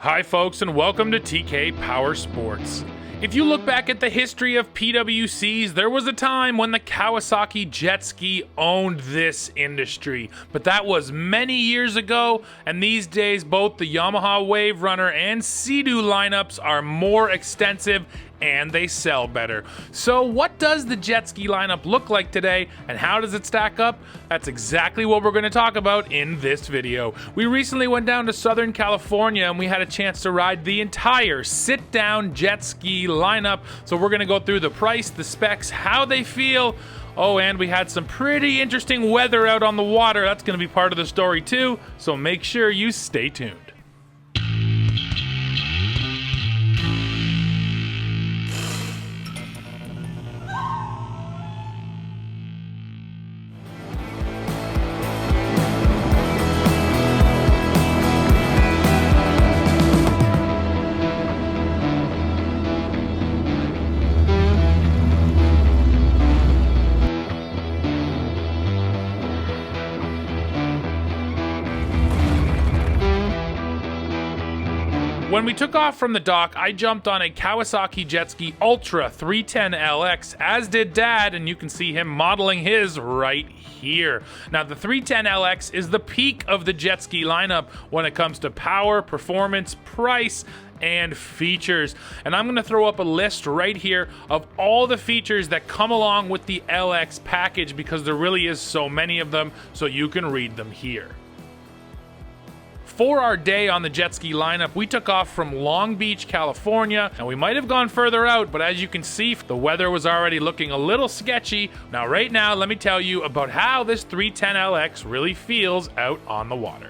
Hi folks, and welcome to TK Power Sports. If you look back at the history of PWCs, there was a time when the Kawasaki Jet Ski owned this industry, but that was many years ago, and these days both the Yamaha Wave Runner and Sea-Doo lineups are more extensive and they sell better. So what does the jet ski lineup look like today, and how does it stack up? That's exactly what we're going to talk about in this video. We recently went down to Southern California and we had a chance to ride the entire sit-down jet ski lineup. So we're going to go through the price, the specs, how they feel. Oh, and we had some pretty interesting weather out on the water. That's going to be part of the story too, so make sure you stay tuned. When we took off from the dock, I jumped on a Kawasaki Jet Ski Ultra 310LX, as did Dad, and you can see him modeling his right here. Now, the 310LX is the peak of the jet ski lineup when it comes to power, performance, price, and features. And I'm going to throw up a list right here of all the features that come along with the LX package, because there really is so many of them, so you can read them here. For our day on the jet ski lineup, we took off from Long Beach, California, and we might have gone further out, but as you can see, the weather was already looking a little sketchy. Now, right now, let me tell you about how this 310LX really feels out on the water.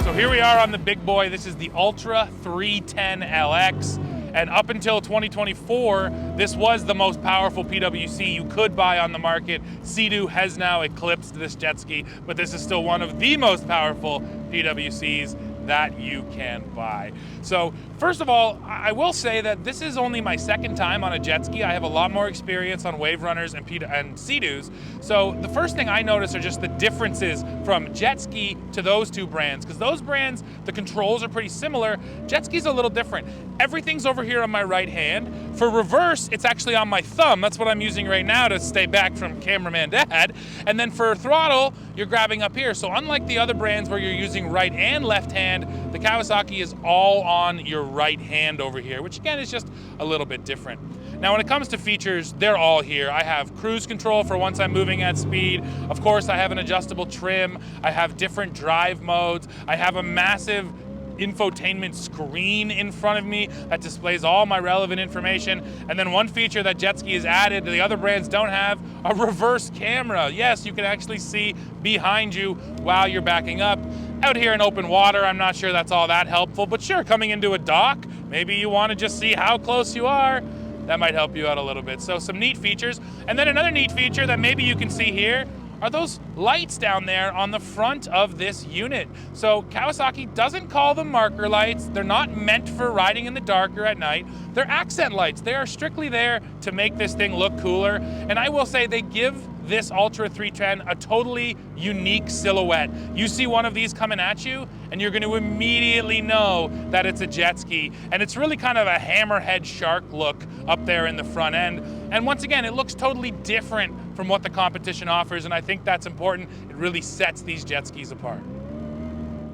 So here we are on the big boy. This is the Ultra 310LX. And up until 2024, this was the most powerful PWC you could buy on the market. Sea-Doo has now eclipsed this jet ski, but this is still one of the most powerful PWCs that you can buy. So first of all, I will say that this is only my second time on a jet ski. I have a lot more experience on Wave Runners and Sea-Doos. So the first thing I notice are just the differences from jet ski to those two brands, because those brands, the controls are pretty similar. Jet ski's a little different. Everything's over here on my right hand. For reverse, it's actually on my thumb. That's what I'm using right now to stay back from cameraman Dad. And then for throttle, you're grabbing up here. So unlike the other brands where you're using right and left hand, the Kawasaki is all on your right hand over here, which again is just a little bit different. Now, when it comes to features, they're all here. I have cruise control for once I'm moving at speed. Of course, I have an adjustable trim. I have different drive modes. I have a massive infotainment screen in front of me that displays all my relevant information. And then one feature that jet ski has added that the other brands don't have, a reverse camera. Yes, you can actually see behind you while you're backing up. Out here in open water, I'm not sure that's all that helpful, but sure, coming into a dock, maybe you want to just see how close you are. That might help you out a little bit. So some neat features. And then another neat feature that maybe you can see here are those lights down there on the front of this unit. So Kawasaki doesn't call them marker lights. They're not meant for riding in the dark or at night. They're accent lights. They are strictly there to make this thing look cooler. And I will say they give this Ultra 310 a totally unique silhouette. You see one of these coming at you, and you're going to immediately know that it's a jet ski. And it's really kind of a hammerhead shark look up there in the front end. And once again, it looks totally different from what the competition offers, and I think that's important. It really sets these jet skis apart.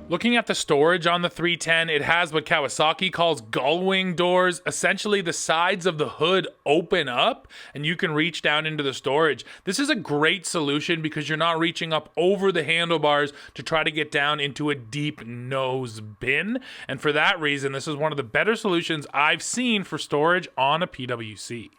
Looking at the storage on the 310, it has what Kawasaki calls gull wing doors. Essentially, the sides of the hood open up and you can reach down into the storage. This is a great solution because you're not reaching up over the handlebars to try to get down into a deep nose bin. And for that reason, this is one of the better solutions I've seen for storage on a PWC.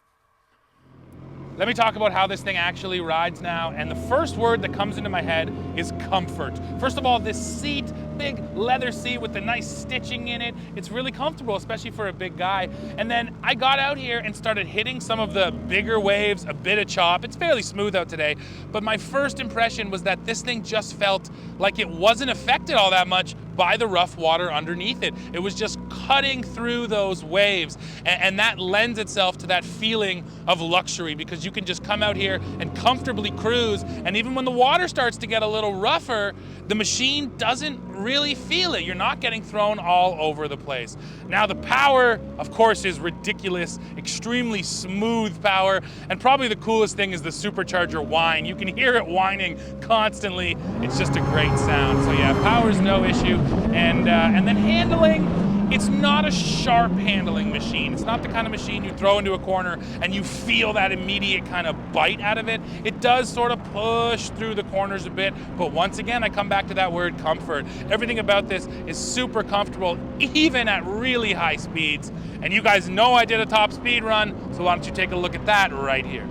Let me talk about how this thing actually rides now, and the first word that comes into my head is comfort. First of all, this seat, big leather seat with the nice stitching in it. It's really comfortable, especially for a big guy. And then I got out here and started hitting some of the bigger waves, a bit of chop. It's fairly smooth out today, but my first impression was that this thing just felt like it wasn't affected all that much by the rough water underneath it. It was just cutting through those waves, and that lends itself to that feeling of luxury, because you can just come out here and comfortably cruise, and even when the water starts to get a little rougher, the machine doesn't really feel it. You're not getting thrown all over the place. Now the power, of course, is ridiculous, extremely smooth power, and probably the coolest thing is the supercharger whine. You can hear it whining constantly. It's just a great sound. So yeah, power's no issue. And then handling, it's not a sharp handling machine. It's not the kind of machine you throw into a corner and you feel that immediate kind of bite out of it. It does sort of push through the corners a bit, but once again, I come back to that word comfort. Everything about this is super comfortable, even at really high speeds. And you guys know I did a top speed run, so why don't you take a look at that right here.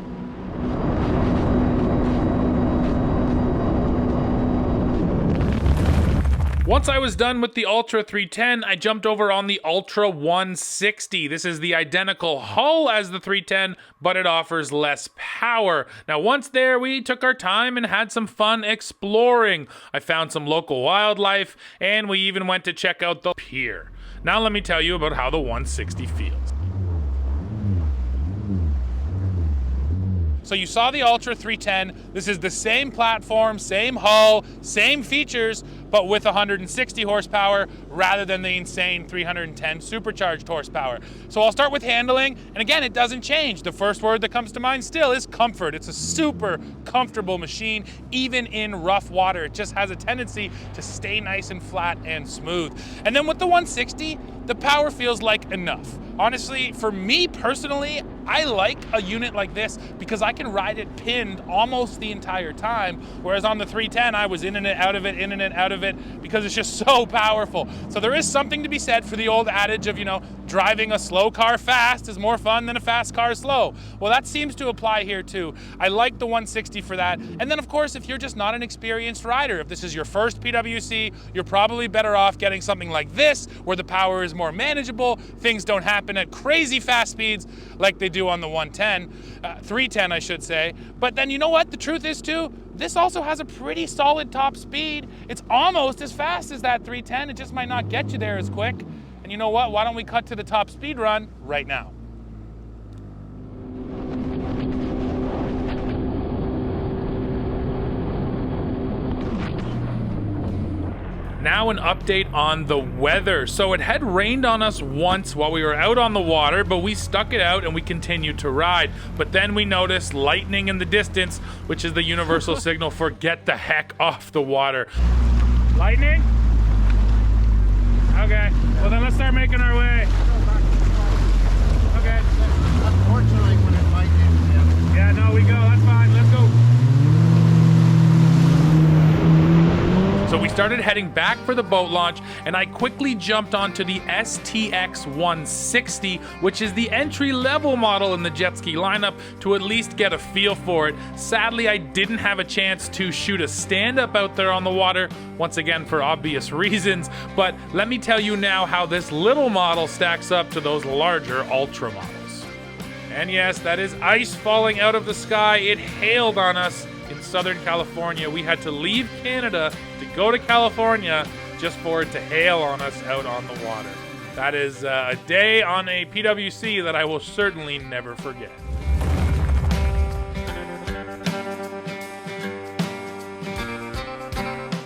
Once I was done with the Ultra 310, I jumped over on the Ultra 160. This is the identical hull as the 310, but it offers less power. Now, once there, we took our time and had some fun exploring. I found some local wildlife, and we even went to check out the pier. Now let me tell you about how the 160 feels. So you saw the Ultra 310. This is the same platform, same hull, same features, but with 160 horsepower rather than the insane 310 supercharged horsepower. So I'll start with handling, and again, it doesn't change. The first word that comes to mind still is comfort. It's a super comfortable machine, even in rough water. It just has a tendency to stay nice and flat and smooth. And then with the 160, the power feels like enough. Honestly, for me personally, I like a unit like this because I can ride it pinned almost the entire time, whereas on the 310, I was in and out of it, in and out of it, because it's just so powerful. So there is something to be said for the old adage of, you know, driving a slow car fast is more fun than a fast car slow. Well, that seems to apply here too. I like the 160 for that. And then of course, if you're just not an experienced rider, if this is your first PWC, you're probably better off getting something like this, where the power is more manageable, things don't happen at crazy fast speeds like they do on the 310 I should say. But then you know what, the truth is too, this also has a pretty solid top speed. It's almost as fast as that 310, it just might not get you there as quick. And you know what, why don't we cut to the top speed run right now. Now an update on the weather. So it had rained on us once while we were out on the water, but we stuck it out and we continued to ride. But then we noticed lightning in the distance, which is the universal signal for get the heck off the water. Lightning? Okay, well then let's start making our way. Okay. Unfortunately, when it lightning, yeah, no, we go, that's fine, let's go. So we started heading back for the boat launch, and I quickly jumped onto the STX 160, which is the entry-level model in the jet ski lineup, to at least get a feel for it. Sadly, I didn't have a chance to shoot a stand-up out there on the water, once again for obvious reasons, but let me tell you now how this little model stacks up to those larger Ultra models. And yes, that is ice falling out of the sky. It hailed on us in Southern California. We had to leave Canada to go to California just for it to hail on us out on the water. That is a day on a PWC that I will certainly never forget.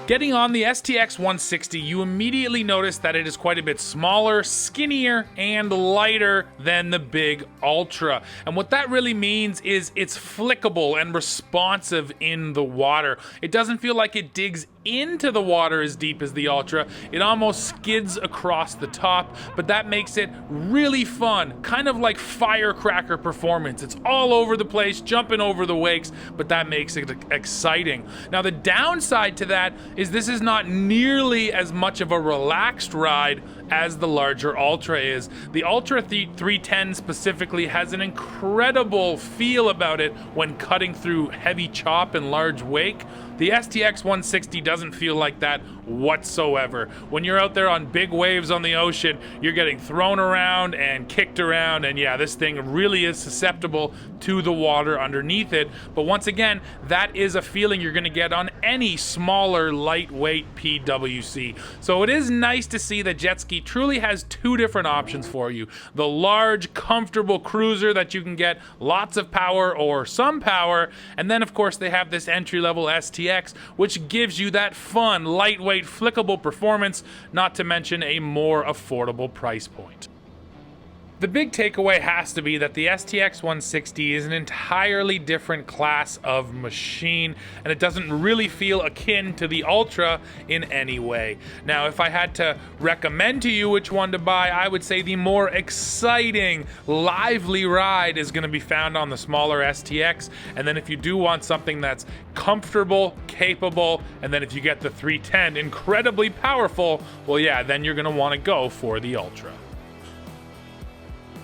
Getting on the STX 160, you immediately notice that it is quite a bit smaller, skinnier, and lighter than the big Ultra. And what that really means is it's flickable and responsive in the water. It doesn't feel like it digs into the water as deep as the Ultra. It almost skids across the top, but that makes it really fun, kind of like firecracker performance. It's all over the place, jumping over the wakes, but that makes it exciting. Now the downside to that is this is not nearly as much of a relaxed ride as the larger Ultra is. The Ultra 310 specifically has an incredible feel about it when cutting through heavy chop and large wake. The STX 160 doesn't feel like that whatsoever. When you're out there on big waves on the ocean, you're getting thrown around and kicked around, and yeah, this thing really is susceptible to the water underneath it. But once again, that is a feeling you're gonna get on any smaller, lightweight PWC. So it is nice to see that Jet Ski truly has two different options for you. The large, comfortable cruiser that you can get lots of power or some power, and then of course they have this entry-level STX, which gives you that fun, lightweight, flickable performance, not to mention a more affordable price point. The big takeaway has to be that the STX 160 is an entirely different class of machine, and it doesn't really feel akin to the Ultra in any way. Now, if I had to recommend to you which one to buy, I would say the more exciting, lively ride is going to be found on the smaller STX, and then if you do want something that's comfortable, capable, and then if you get the 310, incredibly powerful, well yeah, then you're going to want to go for the Ultra.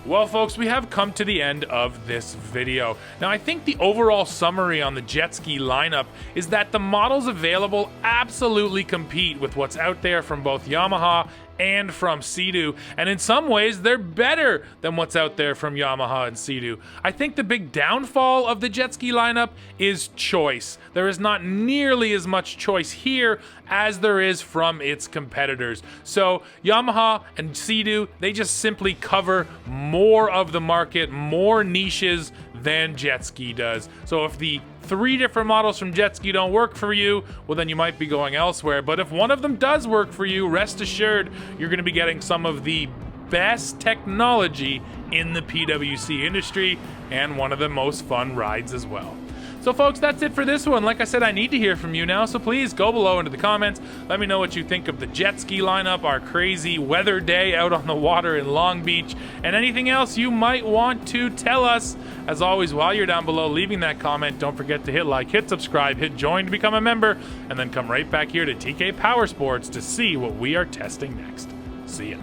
Well folks, we have come to the end of this video. Now I think the overall summary on the Jet Ski lineup is that the models available absolutely compete with what's out there from both Yamaha and from Sea-Doo, and in some ways they're better than what's out there from Yamaha and Sea-Doo. I think the big downfall of the Jet Ski lineup is choice. There is not nearly as much choice here as there is from its competitors. So Yamaha and Sea-Doo, they just simply cover more of the market, more niches than Jet Ski does. So if the 3 different models from Jet Ski don't work for you, well then you might be going elsewhere. But if one of them does work for you, rest assured you're going to be getting some of the best technology in the PWC industry and one of the most fun rides as well. So folks, that's it for this one. Like I said, I need to hear from you now, so please go below into the comments. Let me know what you think of the Jet Ski lineup, our crazy weather day out on the water in Long Beach, and anything else you might want to tell us. As always, while you're down below leaving that comment, don't forget to hit like, hit subscribe, hit join to become a member, and then come right back here to TK Power Sports to see what we are testing next. See ya.